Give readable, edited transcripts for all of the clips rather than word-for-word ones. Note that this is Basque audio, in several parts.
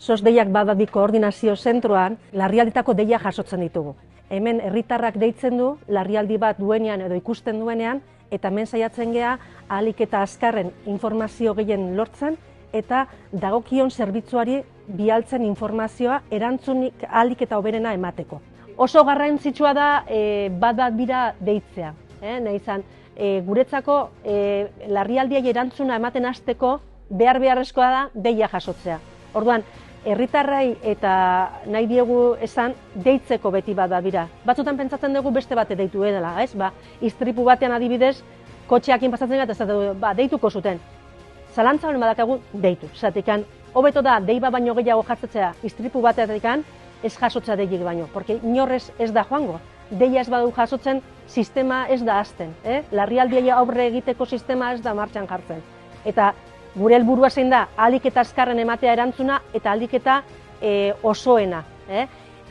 SOS deiak badabi koordinazio zentroan larrialditako deia jasotzen ditugu. Hemen herritarrak deitzen du larrialdi bat duenean edo ikusten duenean, eta hemen saiatzen gea ahalik eta azkarren informazio gehien lortzen eta dagokion zerbitzuari bialtzen informazioa erantzunik ahalik eta hoberena emateko. Oso garrantzitsua da bat bira deitzea. Nahi izan, guretzako larrialdiei erantzuna ematen hasteko beharrezkoa da deia jasotzea. Orduan, herritarrai eta nahi diegu esan deitzeko beti bat bira. Batzutan pentsatzen dugu beste bate deitu dela, ez? Istripu batean adibidez, kotxeakin pasatzen gara eta deituko zuten. Zalantza hori badakagu deitu. Zatikan, hobeto da dei bat baino gehiago jartzetzea istripu batean ez jasotzea deiek baino, porque inorrez ez da joango. Deia ez badu jasotzen, sistema ez da hasten. Larrialdiei aurre egiteko sistema ez da martxan jartzen. Eta gure helburua zein da, ahalik eta azkarren ematea erantzuna eta ahalik eta osoena.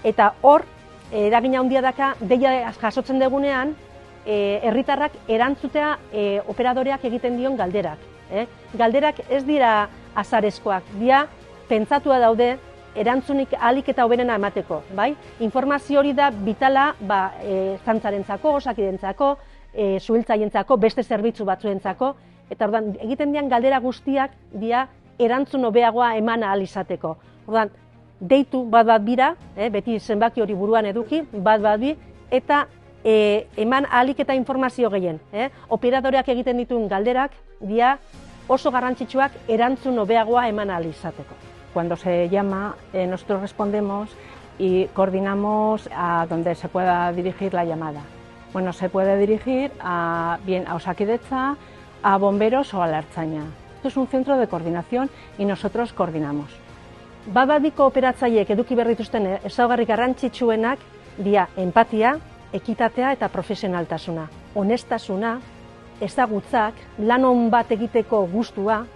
Eta hor, eragina handia daka, deia jasotzen degunean, herritarrak erantzutea operadoreak egiten dion galderak. Galderak ez dira azarezkoak, dira pentsatua daude erantzunik ahalik eta hoberena emateko. Informazio hori da bitala zantzarentzako, osakidentzako, zuhiltzaientzako, beste zerbitzu batzuentzako, eta ordan egiten dian galdera guztiak dira erantzun hobeagoa eman ahal izateko. Ordan deitu bat bira, beti zenbaki hori buruan eduki, bat bi, eta eman ahalik eta informazio gehien. Operadoreak egiten dituen galderak dira oso garrantzitsuak erantzun hobeagoa eman ahal izateko. Cuando se llama, nosotros respondemos y coordinamos a donde se pueda dirigir la llamada. Bueno, se puede dirigir bien a Osakidetza, a bomberos o a la Ertzaina. Esto es un centro de coordinación y nosotros coordinamos. Babadiko operatzaileek eduki behar dituzten ezaugarri garrantzitsuenak dira empatia, ekitatea eta profesionaltasuna. Honestasuna, ezagutzak, lan on bat egiteko gustua,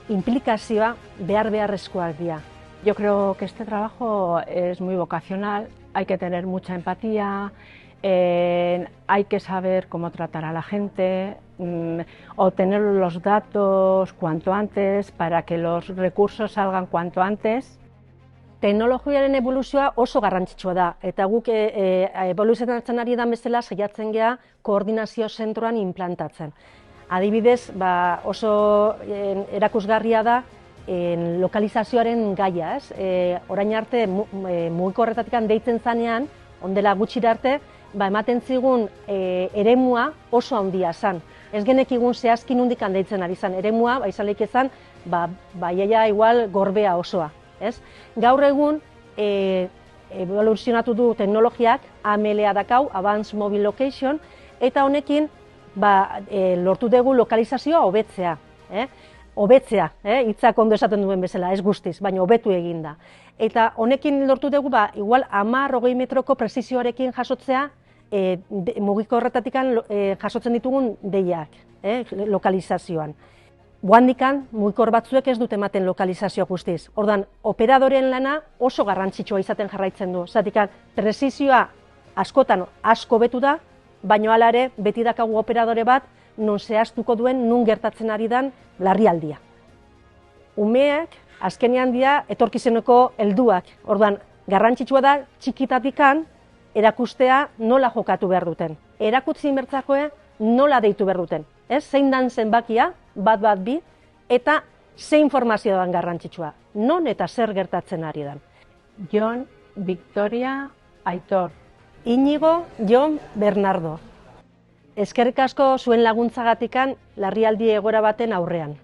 implikazioa beharrezkoak dira. Yo creo que este trabajo es muy vocacional, hay que tener mucha empatía, hay que saber cómo tratar a la gente, obtener los datos cuanto antes para que los recursos salgan cuanto antes. Teknologiaren eboluzioa oso garrantzitsua da, eta guk eboluzionatzen ari dan bezala saiatzen gea koordinazio zentroan implantatzen. Adibidez, oso erakusgarria da lokalizazioaren gaia, ez? Orain arte mugikorretatik deitzen zanean, ondela gutxira arte, ematen zigun eremua oso handia zan. Ez genekigun zehazki nondik deitzen ari zan. Eremua, izan leike zan, iaia igual gorbea osoa. Gaur egun, evoluzionatu du teknologiak, AML-a dakau, Advanced Mobile Location, eta honekin lortu dugu lokalizazioa hobetzea. Hobetzea, hitzak ondo esaten duen bezala, ez guztiz, baina hobetu egin da. Eta honekin lortu dugu, igual 10-20 metroko prezizioarekin jasotzea, mugikorretatik jasotzen ditugun deiak, lokalizazioan. Guandikan, mugikor batzuek ez dute ematen lokalizazio guztiz. Ordan, operadoren lana oso garrantzitsua izaten jarraitzen du. Zatikan, prezizioa askotan asko betu da, baina hala ere, beti dakagu operadore bat, non zehaztuko duen, nun gertatzen ari dan larrialdia. Umeak, azkenean dira, etorkizeneko helduak. Ordan, garrantzitsua da, txikitatikan, erakustea nola jokatu behar duten. Erakutzi inbertzakoe nola deitu behar duten. Zein dan zenbakia, bat bi, eta ze informazio dan garrantzitsua. Non eta zer gertatzen ari dan. Jon, Victoria, Aitor. Inigo, Jon, Bernardo. Eskerrik asko zuen laguntzagatikan larrialdi egoera baten aurrean.